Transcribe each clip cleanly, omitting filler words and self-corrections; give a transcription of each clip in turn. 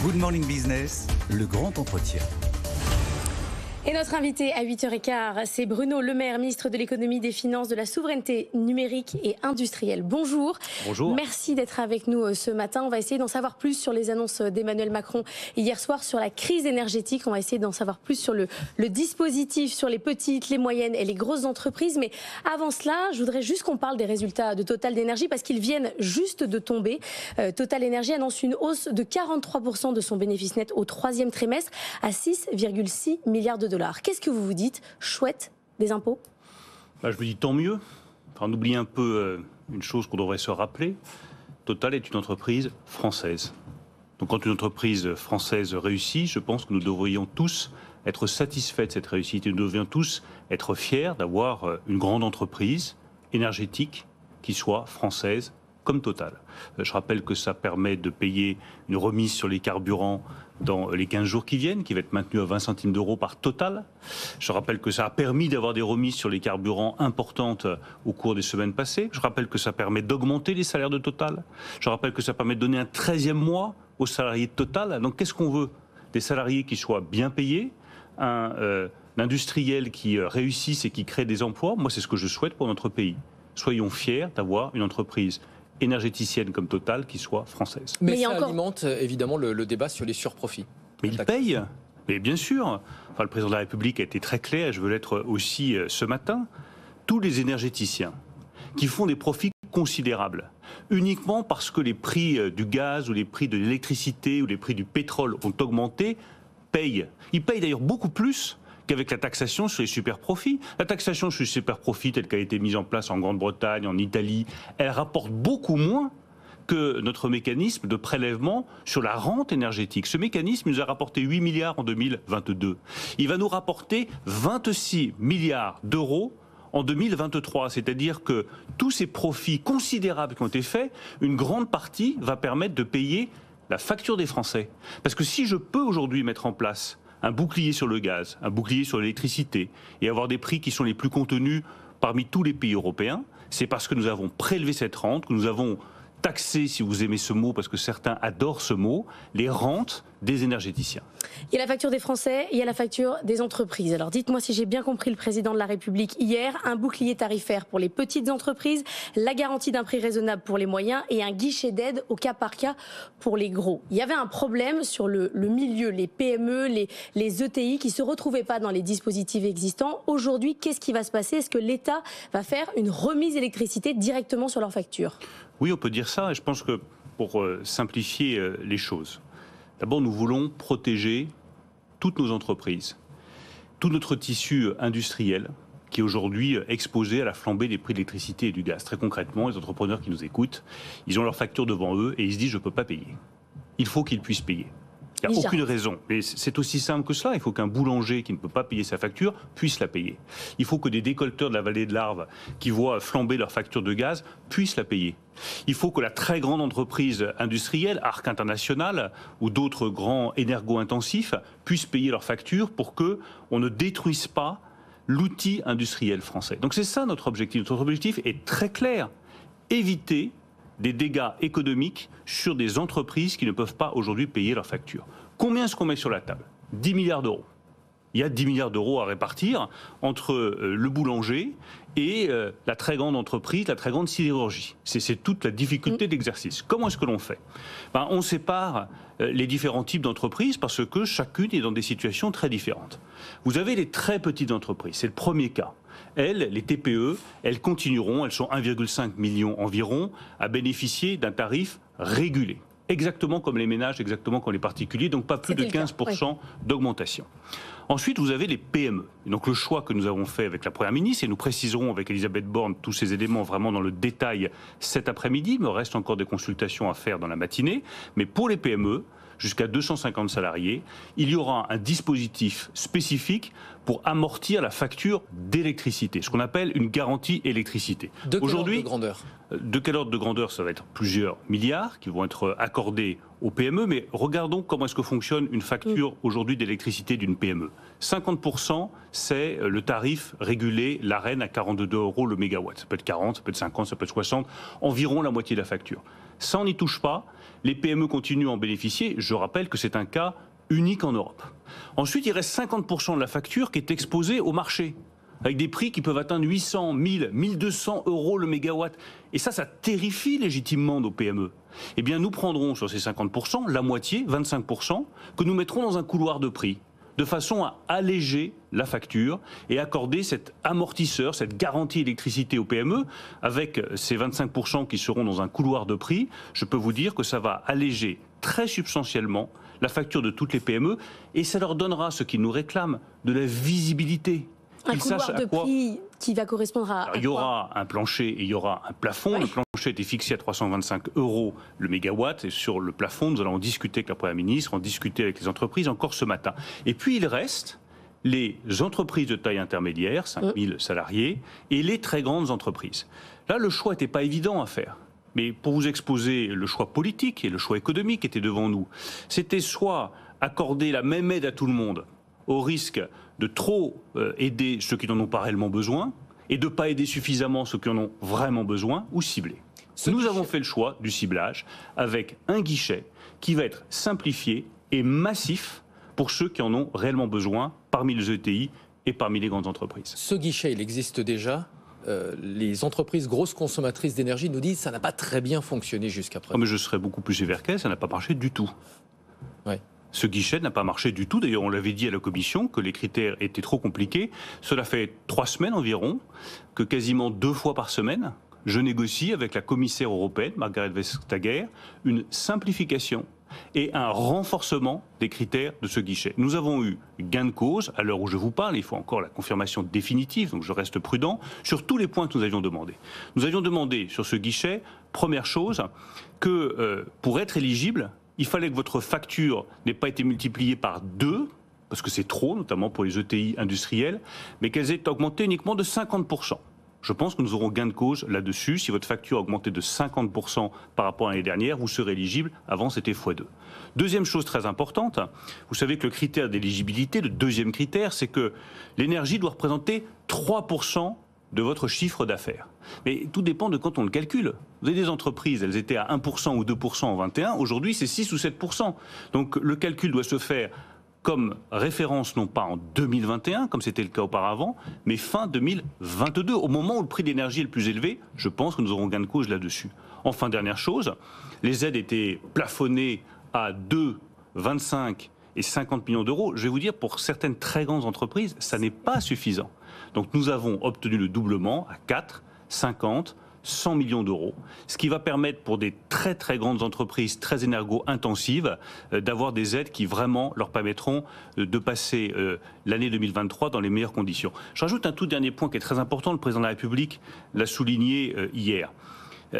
Good Morning Business, le grand entretien. Et notre invité à 8h15, c'est Bruno Le Maire, ministre de l'économie, des finances, de la souveraineté numérique et industrielle. Bonjour. Bonjour. Merci d'être avec nous ce matin. On va essayer d'en savoir plus sur les annonces d'Emmanuel Macron hier soir sur la crise énergétique. On va essayer d'en savoir plus sur le dispositif, sur les petites, les moyennes et les grosses entreprises. Mais avant cela, je voudrais juste qu'on parle des résultats de Total Énergie parce qu'ils viennent juste de tomber. Total Énergie annonce une hausse de 43% de son bénéfice net au troisième trimestre à 6,6 milliards de dollars. Qu'est-ce que vous vous dites? Chouette, des impôts? Je me dis tant mieux. Enfin, on oublie un peu une chose qu'on devrait se rappeler. Total est une entreprise française. Donc quand une entreprise française réussit, je pense que nous devrions tous être satisfaits de cette réussite. Et nous devrions tous être fiers d'avoir une grande entreprise énergétique qui soit française comme Total. Je rappelle que ça permet de payer une remise sur les carburants dans les 15 jours qui viennent, qui va être maintenue à 20 centimes d'euros par Total. Je rappelle que ça a permis d'avoir des remises sur les carburants importantes au cours des semaines passées. Je rappelle que ça permet d'augmenter les salaires de Total. Je rappelle que ça permet de donner un 13e mois aux salariés de Total. Donc qu'est-ce qu'on veut? Des salariés qui soient bien payés, un industriel qui réussisse et qui crée des emplois. Moi, c'est ce que je souhaite pour notre pays. Soyons fiers d'avoir une entreprise énergéticienne comme Total qui soit française. Mais ça alimente évidemment le débat sur les surprofits. Mais il paye. Mais bien sûr. Enfin, le président de la République a été très clair, et je veux l'être aussi ce matin. Tous les énergéticiens qui font des profits considérables, uniquement parce que les prix du gaz ou les prix de l'électricité ou les prix du pétrole ont augmenté, payent. Ils payent d'ailleurs beaucoup plus qu'avec la taxation sur les super-profits. La taxation sur les super-profits, telle qu'elle a été mise en place en Grande-Bretagne, en Italie, elle rapporte beaucoup moins que notre mécanisme de prélèvement sur la rente énergétique. Ce mécanisme nous a rapporté 8 milliards en 2022. Il va nous rapporter 26 milliards d'euros en 2023. C'est-à-dire que tous ces profits considérables qui ont été faits, une grande partie va permettre de payer la facture des Français. Parce que si je peux aujourd'hui mettre en place un bouclier sur le gaz, un bouclier sur l'électricité et avoir des prix qui sont les plus contenus parmi tous les pays européens, c'est parce que nous avons prélevé cette rente, que nous avons taxé, si vous aimez ce mot, parce que certains adorent ce mot, les rentes des énergéticiens. Il y a la facture des Français, il y a la facture des entreprises. Alors dites-moi si j'ai bien compris le président de la République hier, un bouclier tarifaire pour les petites entreprises, la garantie d'un prix raisonnable pour les moyens et un guichet d'aide au cas par cas pour les gros. Il y avait un problème sur le milieu, les PME, les ETI qui ne se retrouvaient pas dans les dispositifs existants. Aujourd'hui, qu'est-ce qui va se passer? Est-ce que l'État va faire une remise électricité directement sur leur facture? Oui, on peut dire ça, et je pense que pour simplifier les choses, d'abord nous voulons protéger toutes nos entreprises, tout notre tissu industriel qui est aujourd'hui exposé à la flambée des prix de l'électricité et du gaz. Très concrètement, les entrepreneurs qui nous écoutent, ils ont leur facture devant eux et ils se disent « je ne peux pas payer ». Il faut qu'ils puissent payer. Il n'y a aucune raison. Et c'est aussi simple que cela. Il faut qu'un boulanger qui ne peut pas payer sa facture puisse la payer. Il faut que des décolteurs de la vallée de l'Arve qui voient flamber leur facture de gaz puissent la payer. Il faut que la très grande entreprise industrielle, Arc International ou d'autres grands énergo-intensifs puissent payer leurs factures pour qu'on ne détruise pas l'outil industriel français. Donc c'est ça notre objectif. Notre objectif est très clair. Éviter des dégâts économiques sur des entreprises qui ne peuvent pas aujourd'hui payer leurs factures. Combien est-ce qu'on met sur la table? 10 milliards d'euros. Il y a 10 milliards d'euros à répartir entre le boulanger et la très grande entreprise, la très grande sidérurgie. C'est toute la difficulté d'exercice. Comment est-ce que l'on fait? On sépare les différents types d'entreprises parce que chacune est dans des situations très différentes. Vous avez les très petites entreprises, c'est le premier cas. Elles, les TPE, elles continueront, elles sont 1,5 million environ, à bénéficier d'un tarif régulé. Exactement comme les ménages, exactement comme les particuliers, donc pas plus de 15% d'augmentation. Ensuite, vous avez les PME. Et donc le choix que nous avons fait avec la Première ministre, et nous préciserons avec Elisabeth Borne tous ces éléments vraiment dans le détail cet après-midi, mais il reste encore des consultations à faire dans la matinée. Mais pour les PME, jusqu'à 250 salariés, il y aura un dispositif spécifique pour amortir la facture d'électricité, ce qu'on appelle une garantie électricité. De quel ordre de grandeur? De quel ordre de grandeur? Ça va être plusieurs milliards qui vont être accordés aux PME, mais regardons comment est-ce que fonctionne une facture aujourd'hui d'électricité d'une PME. 50%, c'est le tarif régulé, l'Arenh à 42 € le mégawatt. Ça peut être 40, ça peut être 50, ça peut être 60, environ la moitié de la facture. Ça, on n'y touche pas. Les PME continuent à en bénéficier. Je rappelle que c'est un cas unique en Europe. Ensuite, il reste 50% de la facture qui est exposée au marché, avec des prix qui peuvent atteindre 800, 1000, 1200 euros le mégawatt. Et ça terrifie légitimement nos PME. Eh bien, nous prendrons sur ces 50%, la moitié, 25%, que nous mettrons dans un couloir de prix, de façon à alléger la facture et accorder cet amortisseur, cette garantie électricité aux PME. Avec ces 25% qui seront dans un couloir de prix, je peux vous dire que ça va alléger très substantiellement la facture de toutes les PME et ça leur donnera ce qu'ils nous réclament, de la visibilité. Un couloir de prix qui va correspondre à il y aura un plancher et il y aura un plafond. Oui. Le plancher était fixé à 325 € le mégawatt. Et sur le plafond, nous allons en discuter avec la Première ministre, en discuter avec les entreprises encore ce matin. Et puis il reste les entreprises de taille intermédiaire, 5000 salariés, et les très grandes entreprises. Là, le choix n'était pas évident à faire. Mais pour vous exposer le choix politique et le choix économique était devant nous, c'était soit accorder la même aide à tout le monde, au risque de trop aider ceux qui n'en ont pas réellement besoin et de ne pas aider suffisamment ceux qui en ont vraiment besoin, ou cibler. Nous avons fait le choix du ciblage avec un guichet qui va être simplifié et massif pour ceux qui en ont réellement besoin parmi les ETI et parmi les grandes entreprises. Ce guichet, il existe déjà. Les entreprises grosses consommatrices d'énergie nous disent que ça n'a pas très bien fonctionné jusqu'à présent. Mais je serais beaucoup plus sévère qu'elle, ça n'a pas marché du tout. Ouais. Ce guichet n'a pas marché du tout. D'ailleurs, on l'avait dit à la Commission que les critères étaient trop compliqués. Cela fait 3 semaines environ que quasiment 2 fois par semaine, je négocie avec la commissaire européenne, Margrethe Vestager, une simplification et un renforcement des critères de ce guichet. Nous avons eu gain de cause, à l'heure où je vous parle, il faut encore la confirmation définitive, donc je reste prudent, sur tous les points que nous avions demandés. Nous avions demandé sur ce guichet, première chose, que pour être éligible, il fallait que votre facture n'ait pas été multipliée par 2, parce que c'est trop, notamment pour les ETI industriels, mais qu'elles aient augmenté uniquement de 50%. Je pense que nous aurons gain de cause là-dessus. Si votre facture a augmenté de 50% par rapport à l'année dernière, vous serez éligible. Avant, c'était x2. Deuxième chose très importante, vous savez que le critère d'éligibilité, le deuxième critère, c'est que l'énergie doit représenter 3% de votre chiffre d'affaires. Mais tout dépend de quand on le calcule. Vous avez des entreprises, elles étaient à 1% ou 2% en 21. Aujourd'hui, c'est 6 ou 7%. Donc le calcul doit se faire comme référence, non pas en 2021, comme c'était le cas auparavant, mais fin 2022, au moment où le prix de l'énergie est le plus élevé. Je pense que nous aurons gain de cause là-dessus. Enfin, dernière chose, les aides étaient plafonnées à 2, 25 et 50 millions d'euros. Je vais vous dire, pour certaines très grandes entreprises, ça n'est pas suffisant. Donc nous avons obtenu le doublement à 4, 50, 100 millions d'euros, ce qui va permettre pour des très très grandes entreprises très énergo-intensives d'avoir des aides qui vraiment leur permettront de passer l'année 2023 dans les meilleures conditions. Je rajoute un tout dernier point qui est très important, le président de la République l'a souligné hier.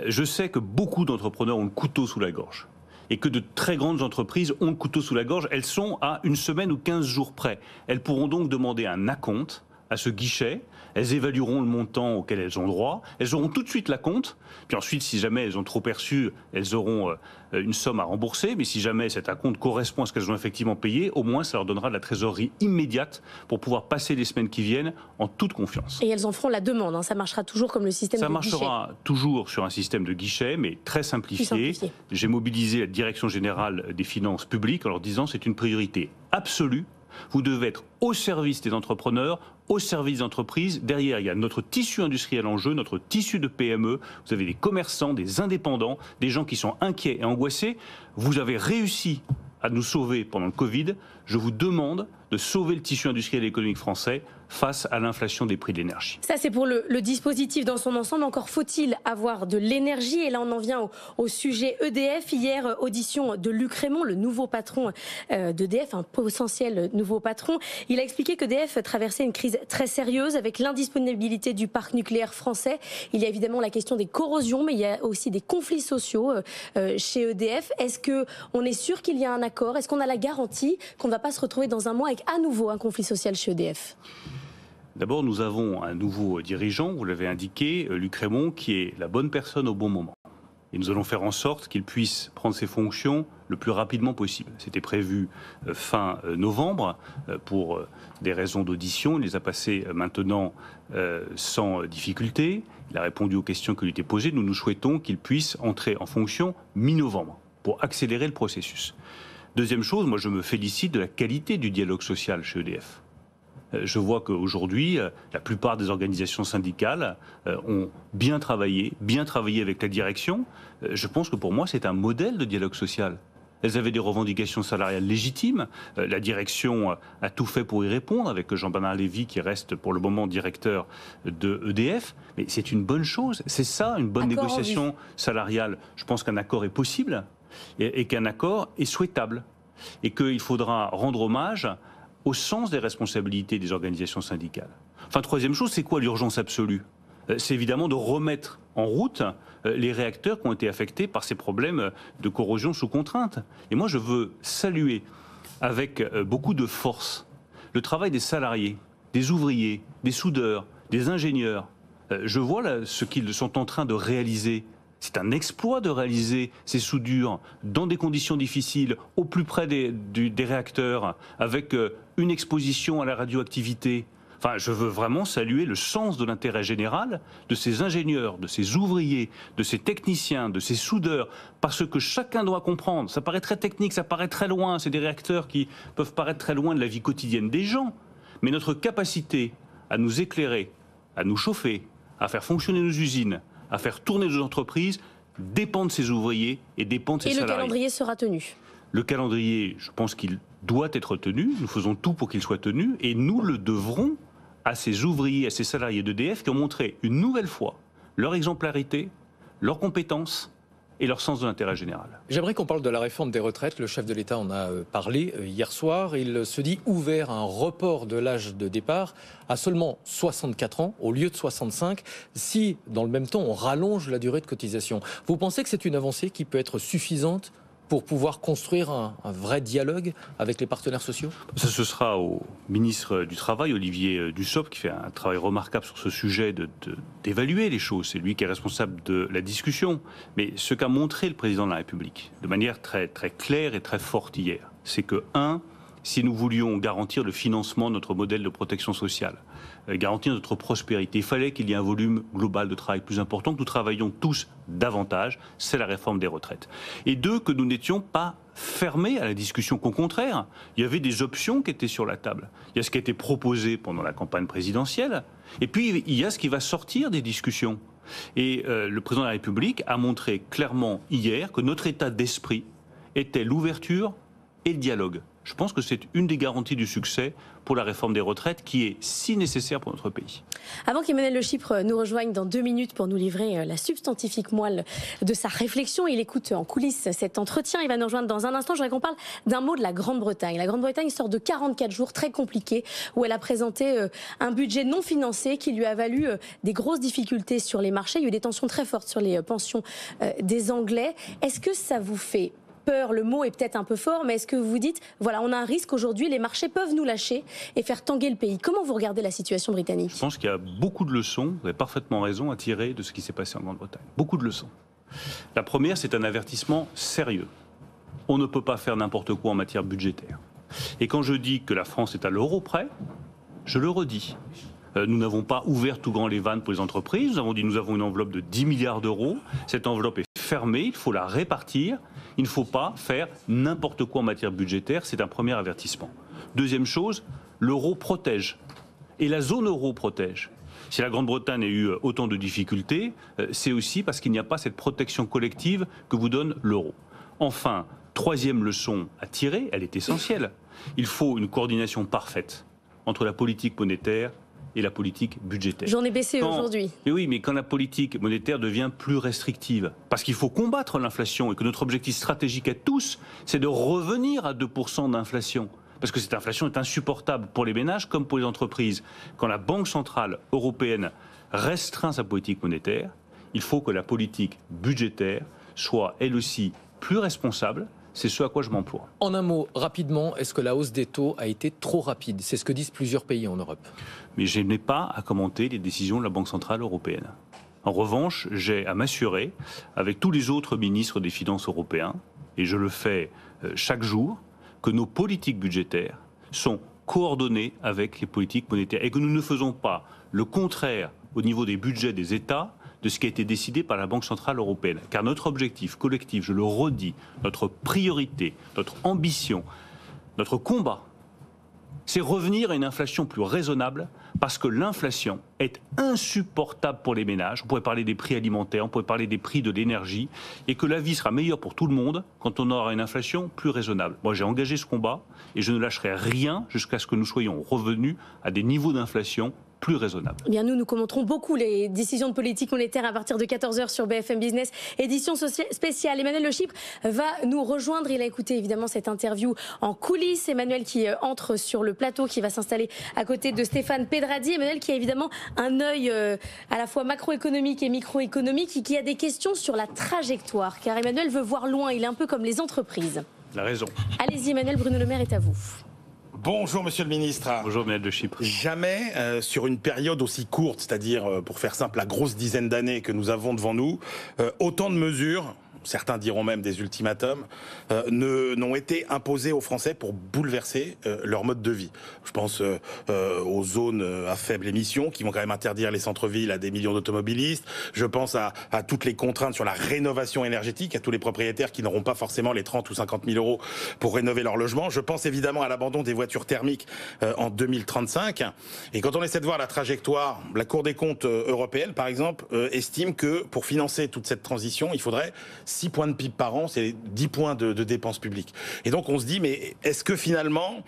Je sais que beaucoup d'entrepreneurs ont le couteau sous la gorge et que de très grandes entreprises ont le couteau sous la gorge. Elles sont à 1 semaine ou 15 jours près. Elles pourront donc demander un acompte à ce guichet. Elles évalueront le montant auquel elles ont droit. Elles auront tout de suite l'acompte. Puis ensuite, si jamais elles ont trop perçu, elles auront une somme à rembourser. Mais si jamais cet acompte correspond à ce qu'elles ont effectivement payé, au moins ça leur donnera de la trésorerie immédiate pour pouvoir passer les semaines qui viennent en toute confiance. Et elles en feront la demande. Ça marchera toujours comme le système de guichet. Ça marchera toujours sur un système de guichet, mais très simplifié. J'ai mobilisé la Direction générale des finances publiques en leur disant c'est une priorité absolue. Vous devez être au service des entrepreneurs, au service des entreprises. Derrière, il y a notre tissu industriel en jeu, notre tissu de PME. Vous avez des commerçants, des indépendants, des gens qui sont inquiets et angoissés. Vous avez réussi à nous sauver pendant le Covid. Je vous demande de sauver le tissu industriel et économique français face à l'inflation des prix de l'énergie. Ça, c'est pour le dispositif dans son ensemble. Encore faut-il avoir de l'énergie. Et là, on en vient au sujet EDF. Hier, audition de Luc Rémont, le nouveau patron d'EDF, un potentiel nouveau patron. Il a expliqué qu'EDF traversait une crise très sérieuse avec l'indisponibilité du parc nucléaire français. Il y a évidemment la question des corrosions, mais il y a aussi des conflits sociaux chez EDF. Est-ce qu'on est sûr qu'il y a un accord? Est-ce qu'on a la garantie qu'on ne va pas se retrouver dans un mois avec à nouveau un conflit social chez EDF? D'abord, nous avons un nouveau dirigeant, vous l'avez indiqué, Luc Rémont, qui est la bonne personne au bon moment. Et nous allons faire en sorte qu'il puisse prendre ses fonctions le plus rapidement possible. C'était prévu fin novembre pour des raisons d'audition. Il les a passés maintenant sans difficulté. Il a répondu aux questions qui lui étaient posées. Nous souhaitons qu'il puisse entrer en fonction mi-novembre pour accélérer le processus. Deuxième chose, moi je me félicite de la qualité du dialogue social chez EDF. Je vois qu'aujourd'hui, la plupart des organisations syndicales ont bien travaillé avec la direction. Je pense que pour moi, c'est un modèle de dialogue social. Elles avaient des revendications salariales légitimes. La direction a tout fait pour y répondre, avec Jean-Bernard Lévy qui reste pour le moment directeur de EDF. Mais c'est une bonne chose. C'est ça, une bonne négociation salariale. Je pense qu'un accord est possible et qu'un accord est souhaitable. Et qu'il faudra rendre hommage au sens des responsabilités des organisations syndicales. Enfin, troisième chose, c'est quoi l'urgence absolue? C'est évidemment de remettre en route les réacteurs qui ont été affectés par ces problèmes de corrosion sous contrainte. Et moi, je veux saluer avec beaucoup de force le travail des salariés, des ouvriers, des soudeurs, des ingénieurs. Je vois là ce qu'ils sont en train de réaliser. C'est un exploit de réaliser ces soudures dans des conditions difficiles, au plus près des réacteurs, avec une exposition à la radioactivité. Enfin, je veux vraiment saluer le sens de l'intérêt général de ces ingénieurs, de ces ouvriers, de ces techniciens, de ces soudeurs, parce que chacun doit comprendre. Ça paraît très technique, ça paraît très loin, c'est des réacteurs qui peuvent paraître très loin de la vie quotidienne des gens, mais notre capacité à nous éclairer, à nous chauffer, à faire fonctionner nos usines, à faire tourner nos entreprises, dépend de ces ouvriers et dépend de ces salariés. Et le calendrier sera tenu? Le calendrier, je pense qu'il doit être tenu. Nous faisons tout pour qu'il soit tenu. Et nous le devrons à ces ouvriers, à ces salariés d'EDF qui ont montré une nouvelle fois leur exemplarité, leurs compétences et leur sens de l'intérêt général. J'aimerais qu'on parle de la réforme des retraites. Le chef de l'État en a parlé hier soir. Il se dit ouvert à un report de l'âge de départ à seulement 64 ans au lieu de 65 si, dans le même temps, on rallonge la durée de cotisation. Vous pensez que c'est une avancée qui peut être suffisante pour pouvoir construire un vrai dialogue avec les partenaires sociaux? Ça, ce sera au ministre du Travail, Olivier Dussopt, qui fait un travail remarquable sur ce sujet d'évaluer les choses. C'est lui qui est responsable de la discussion. Mais ce qu'a montré le président de la République, de manière très, très claire et très forte hier, c'est que, si nous voulions garantir le financement de notre modèle de protection sociale, garantir notre prospérité, il fallait qu'il y ait un volume global de travail plus important, que nous travaillions tous davantage, c'est la réforme des retraites. Et deux, que nous n'étions pas fermés à la discussion, qu'au contraire, il y avait des options qui étaient sur la table. Il y a ce qui a été proposé pendant la campagne présidentielle, et puis il y a ce qui va sortir des discussions. Et le président de la République a montré clairement hier que notre état d'esprit était l'ouverture et le dialogue. Je pense que c'est une des garanties du succès pour la réforme des retraites qui est si nécessaire pour notre pays. Avant qu'Emmanuel Le Chypre nous rejoigne dans 2 minutes pour nous livrer la substantifique moelle de sa réflexion, il écoute en coulisses cet entretien. Il va nous rejoindre dans un instant. Je voudrais qu'on parle d'un mot de la Grande-Bretagne. La Grande-Bretagne sort de 44 jours très compliqués où elle a présenté un budget non financé qui lui a valu des grosses difficultés sur les marchés. Il y a eu des tensions très fortes sur les pensions des Anglais. Est-ce que ça vous fait peur? Le mot est peut-être un peu fort, mais est-ce que vous vous dites, voilà, on a un risque aujourd'hui, les marchés peuvent nous lâcher et faire tanguer le pays? Comment vous regardez la situation britannique? Je pense qu'il y a beaucoup de leçons, vous avez parfaitement raison, à tirer de ce qui s'est passé en Grande-Bretagne. Beaucoup de leçons. La première, c'est un avertissement sérieux. On ne peut pas faire n'importe quoi en matière budgétaire. Et quand je dis que la France est à l'euro près, je le redis. Nous n'avons pas ouvert tout grand les vannes pour les entreprises. Nous avons dit nous avons une enveloppe de 10 milliards d'euros. Cette enveloppe est fermée, il faut la répartir. Il ne faut pas faire n'importe quoi en matière budgétaire. C'est un premier avertissement. Deuxième chose, l'euro protège. Et la zone euro protège. Si la Grande-Bretagne a eu autant de difficultés, c'est aussi parce qu'il n'y a pas cette protection collective que vous donne l'euro. Enfin, troisième leçon à tirer, elle est essentielle. Il faut une coordination parfaite entre la politique monétaire et la politique budgétaire. J'en ai baissé aujourd'hui. Mais oui, mais quand la politique monétaire devient plus restrictive, parce qu'il faut combattre l'inflation et que notre objectif stratégique à tous, c'est de revenir à 2% d'inflation. Parce que cette inflation est insupportable pour les ménages comme pour les entreprises. Quand la Banque centrale européenne restreint sa politique monétaire, il faut que la politique budgétaire soit elle aussi plus responsable. C'est ce à quoi je m'emploie. En un mot, rapidement, est-ce que la hausse des taux a été trop rapide? C'est ce que disent plusieurs pays en Europe. Mais je n'ai pas à commenter les décisions de la Banque centrale européenne. En revanche, j'ai à m'assurer, avec tous les autres ministres des Finances européens, et je le fais chaque jour, que nos politiques budgétaires sont coordonnées avec les politiques monétaires et que nous ne faisons pas le contraire au niveau des budgets des États de ce qui a été décidé par la Banque Centrale Européenne. Car notre objectif collectif, je le redis, notre priorité, notre ambition, notre combat, c'est revenir à une inflation plus raisonnable parce que l'inflation est insupportable pour les ménages. On pourrait parler des prix alimentaires, on pourrait parler des prix de l'énergie et que la vie sera meilleure pour tout le monde quand on aura une inflation plus raisonnable. Moi, j'ai engagé ce combat et je ne lâcherai rien jusqu'à ce que nous soyons revenus à des niveaux d'inflation plus raisonnable. Eh bien, nous commenterons beaucoup les décisions de politique monétaire à partir de 14h sur BFM Business, édition spéciale. Emmanuel Le Chypre va nous rejoindre. Il a écouté évidemment cette interview en coulisses. Emmanuel qui entre sur le plateau, qui va s'installer à côté de Stéphane Pedradi. Emmanuel qui a évidemment un œil à la fois macroéconomique et microéconomique et qui a des questions sur la trajectoire. Car Emmanuel veut voir loin. Il est un peu comme les entreprises. Il a raison. Allez-y Emmanuel, Bruno Le Maire est à vous. Bonjour Monsieur le Ministre. Bonjour Emmanuel Le Chypre. Jamais sur une période aussi courte, c'est-à-dire pour faire simple, la grosse dizaine d'années que nous avons devant nous, autant de mesures, certains diront même des ultimatums, n'ont été imposés aux Français pour bouleverser leur mode de vie. Je pense aux zones à faible émission qui vont quand même interdire les centres-villes à des millions d'automobilistes. Je pense à toutes les contraintes sur la rénovation énergétique, à tous les propriétaires qui n'auront pas forcément les 30 ou 50 000 euros pour rénover leur logement. Je pense évidemment à l'abandon des voitures thermiques en 2035. Et quand on essaie de voir la trajectoire, la Cour des comptes européenne, par exemple, estime que pour financer toute cette transition, il faudrait 6 points de PIB par an, c'est 10 points de dépenses publiques. Et donc on se dit, mais est-ce que finalement,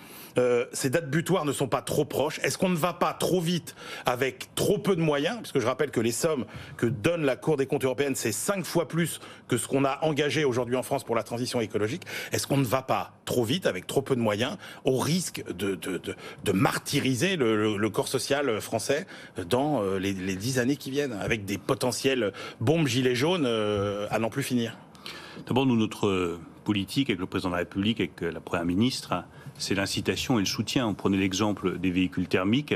ces dates butoirs ne sont pas trop proches? Est-ce qu'on ne va pas trop vite avec trop peu de moyens? Parce que je rappelle que les sommes que donne la Cour des comptes européenne, c'est 5 fois plus que ce qu'on a engagé aujourd'hui en France pour la transition écologique. Est-ce qu'on ne va pas trop vite avec trop peu de moyens au risque de martyriser le corps social français dans les 10 années qui viennent, avec des potentielles bombes gilets jaunes à n'en plus finir? D'abord, nous, notre politique avec le président de la République, avec la Première ministre, c'est l'incitation et le soutien. On prenait l'exemple des véhicules thermiques.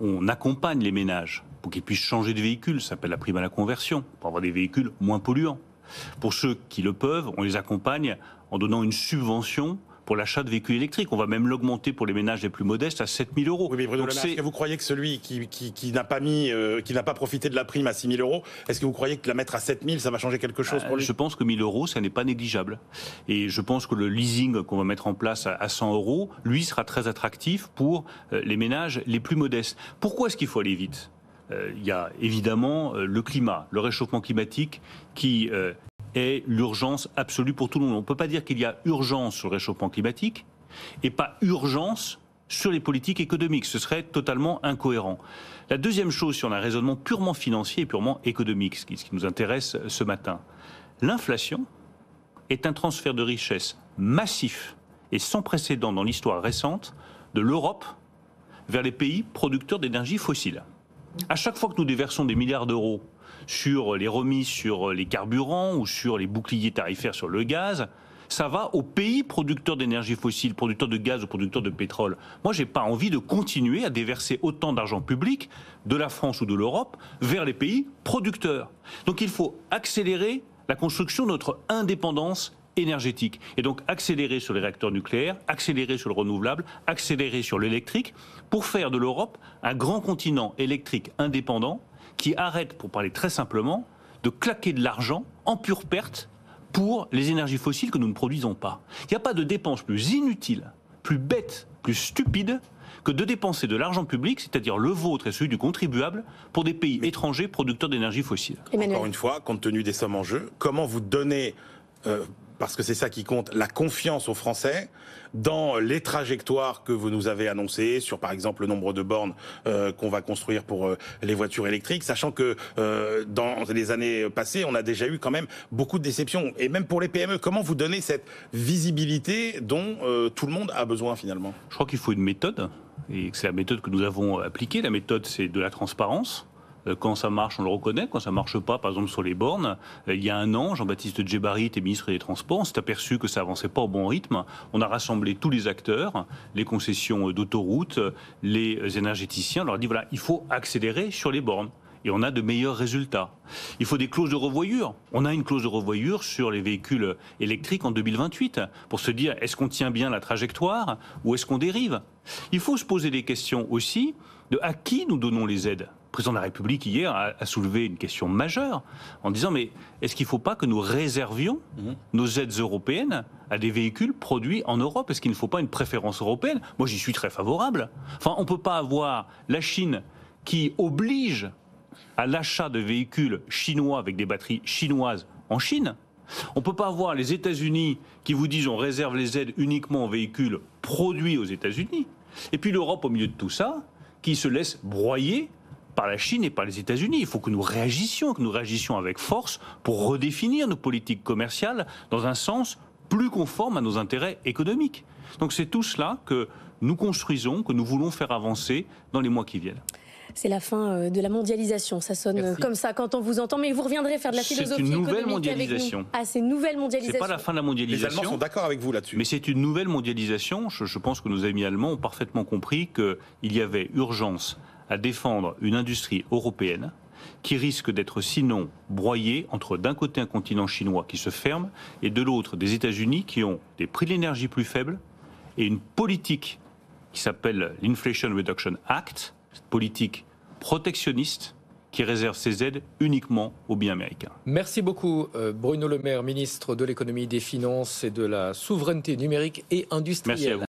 On accompagne les ménages pour qu'ils puissent changer de véhicule. Ça s'appelle la prime à la conversion, pour avoir des véhicules moins polluants. Pour ceux qui le peuvent, on les accompagne en donnant une subvention pour l'achat de véhicules électriques. On va même l'augmenter pour les ménages les plus modestes à 7 000 euros. Oui, mais Bruno Le Maire, est-ce que vous croyez que celui qui n'a pas profité de la prime à 6 000 euros, est-ce que vous croyez que la mettre à 7 000, ça va changer quelque chose pour lui? Je pense que 1 000 euros, ça n'est pas négligeable. Et je pense que le leasing qu'on va mettre en place à 100 euros, lui, sera très attractif pour les ménages les plus modestes. Pourquoi est-ce qu'il faut aller vite? Il y a évidemment le climat, le réchauffement climatique qui est l'urgence absolue pour tout le monde. On ne peut pas dire qu'il y a urgence sur le réchauffement climatique et pas urgence sur les politiques économiques. Ce serait totalement incohérent. La deuxième chose, sur un raisonnement purement financier et purement économique, ce qui nous intéresse ce matin, l'inflation est un transfert de richesse massif et sans précédent dans l'histoire récente de l'Europe vers les pays producteurs d'énergie fossile. À chaque fois que nous déversons des milliards d'euros sur les remises sur les carburants ou sur les boucliers tarifaires sur le gaz, ça va aux pays producteurs d'énergie fossile, producteurs de gaz ou producteurs de pétrole. Moi, je n'ai pas envie de continuer à déverser autant d'argent public de la France ou de l'Europe vers les pays producteurs. Donc il faut accélérer la construction de notre indépendance énergétique. Et donc accélérer sur les réacteurs nucléaires, accélérer sur le renouvelable, accélérer sur l'électrique, pour faire de l'Europe un grand continent électrique indépendant qui arrête, pour parler très simplement, de claquer de l'argent en pure perte pour les énergies fossiles que nous ne produisons pas. Il n'y a pas de dépense plus inutile, plus bête, plus stupide que de dépenser de l'argent public, c'est-à-dire le vôtre et celui du contribuable, pour des pays étrangers producteurs d'énergie fossile. Encore une fois, compte tenu des sommes en jeu, comment vous donnez, parce que c'est ça qui compte, la confiance aux Français dans les trajectoires que vous nous avez annoncées sur, par exemple, le nombre de bornes qu'on va construire pour les voitures électriques, sachant que dans les années passées, on a déjà eu quand même beaucoup de déceptions. Et même pour les PME, comment vous donnez cette visibilité dont tout le monde a besoin finalement? Je crois qu'il faut une méthode, et c'est la méthode que nous avons appliquée. La méthode, c'est de la transparence. Quand ça marche, on le reconnaît. Quand ça marche pas, par exemple sur les bornes, il y a un an, Jean-Baptiste Djebbari était ministre des Transports. On s'est aperçu que ça avançait pas au bon rythme. On a rassemblé tous les acteurs, les concessions d'autoroutes, les énergéticiens. On leur a dit voilà, il faut accélérer sur les bornes. et on a de meilleurs résultats. Il faut des clauses de revoyure. On a une clause de revoyure sur les véhicules électriques en 2028 pour se dire est-ce qu'on tient bien la trajectoire ou est-ce qu'on dérive. Il faut se poser des questions aussi de à qui nous donnons les aides. Le président de la République hier a soulevé une question majeure en disant mais est-ce qu'il ne faut pas que nous réservions nos aides européennes à des véhicules produits en Europe? Est-ce qu'il ne faut pas une préférence européenne? Moi j'y suis très favorable. Enfin on ne peut pas avoir la Chine qui oblige à l'achat de véhicules chinois avec des batteries chinoises en Chine. On ne peut pas avoir les États-Unis qui vous disent on réserve les aides uniquement aux véhicules produits aux États-Unis. Et puis l'Europe au milieu de tout ça qui se laisse broyer par la Chine et par les États-Unis. Il faut que nous réagissions avec force pour redéfinir nos politiques commerciales dans un sens plus conforme à nos intérêts économiques. Donc c'est tout cela que nous construisons, que nous voulons faire avancer dans les mois qui viennent. C'est la fin de la mondialisation, ça sonne comme ça quand on vous entend, mais vous reviendrez faire de la philosophie économique. C'est une nouvelle mondialisation. Avec nous. Ah, c'est une nouvelle mondialisation. C'est pas la fin de la mondialisation. Les Allemands sont d'accord avec vous là-dessus. Mais c'est une nouvelle mondialisation. Je pense que nos amis allemands ont parfaitement compris qu'il y avait urgence à défendre une industrie européenne qui risque d'être sinon broyée entre d'un côté un continent chinois qui se ferme et de l'autre des États-Unis qui ont des prix de l'énergie plus faibles et une politique qui s'appelle l'Inflation Reduction Act, cette politique protectionniste qui réserve ses aides uniquement aux biens américains. Merci beaucoup Bruno Le Maire, ministre de l'économie, des finances et de la souveraineté numérique et industrielle. Merci à vous.